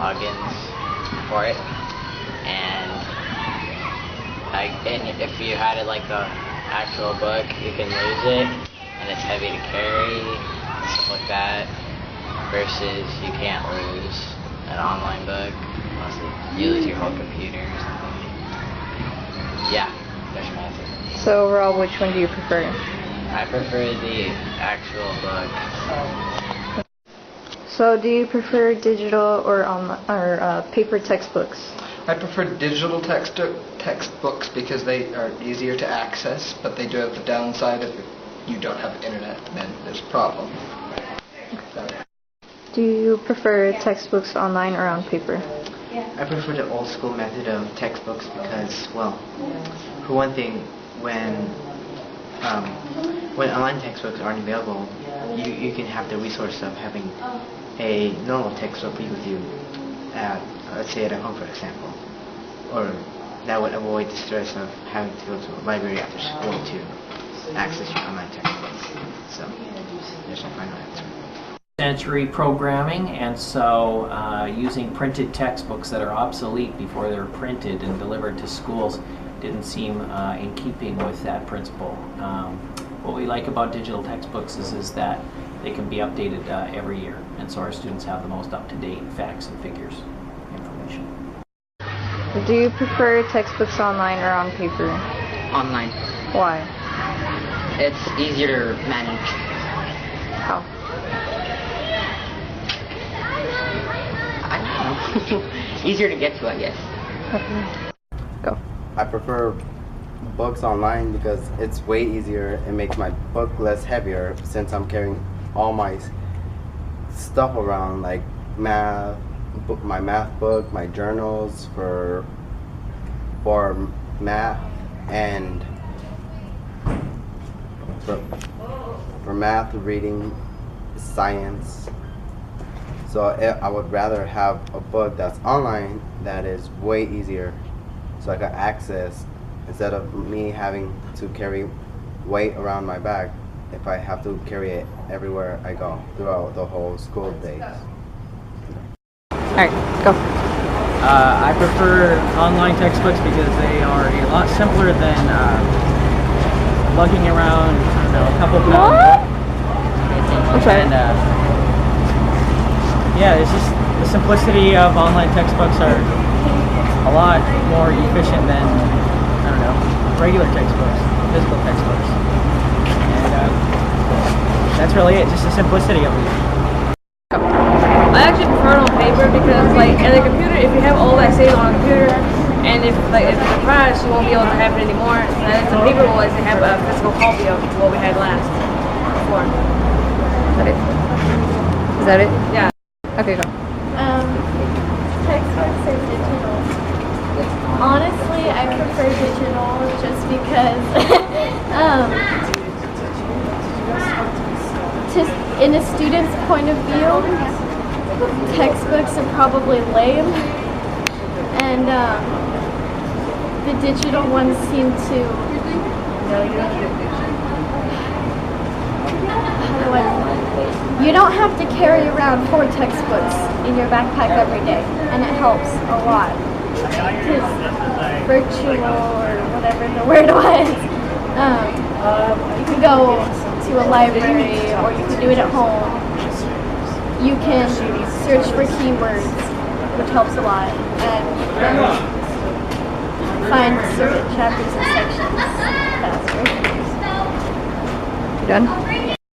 plugins for it, and if you had it like a actual book, you can lose it, and it's heavy to carry, and stuff like that. Versus you can't lose an online book unless you lose your whole computer or something. Yeah, that's my answer. So overall, which one do you prefer? I prefer the actual book. So do you prefer digital or paper textbooks? I prefer digital textbooks because they are easier to access, but they do have the downside if you don't have internet, then there's a problem. Do you prefer textbooks online or on paper? I prefer the old school method of textbooks because, well, for one thing, when online textbooks aren't available, you can have the resource of having a normal textbook be with you at, let's say, at home, for example, or that would avoid the stress of having to go to a library after school to access your online textbooks. So there's my final answer. Century programming, and so using printed textbooks that are obsolete before they're printed and delivered to schools didn't seem in keeping with that principle. What we like about digital textbooks is that they can be updated every year, and so our students have the most up-to-date facts and figures information. Do you prefer textbooks online or on paper? Online. Why? It's easier to manage. How? I don't know. Easier to get to, I guess. Okay. Go. I prefer books online because it's way easier. It makes my book less heavier since I'm carrying all my stuff around, like math, my math book, my journals for math, and for math, reading, science. So I would rather have a book that's online that is way easier, so I can access instead of me having to carry weight around my back if I have to carry it everywhere I go throughout the whole school days. Alright, go. I prefer online textbooks because they are a lot simpler than lugging around, I don't know, a couple pounds. Okay. And yeah, it's just the simplicity of online textbooks are a lot more efficient than, I don't know, regular textbooks, physical textbooks. And that's really it, just the simplicity of it. I actually prefer it on paper because, like, in the computer, if you have all that saved on a computer, and if it's a crash, you won't be able to have it anymore. And it's a paper ones, they have a physical copy of what we had last before. Is that it? Is that it? Yeah. Okay, go. Textbooks or digital? Honestly, I prefer digital just because in a student's point of view, textbooks are probably lame, and the digital ones seem to, you don't have to carry around 4 textbooks in your backpack every day, and it helps a lot. Because virtual, or whatever the word was, you can go to a library, or you can do it at home. You can search for keywords, which helps a lot, and you can find certain chapters and sections faster. You done?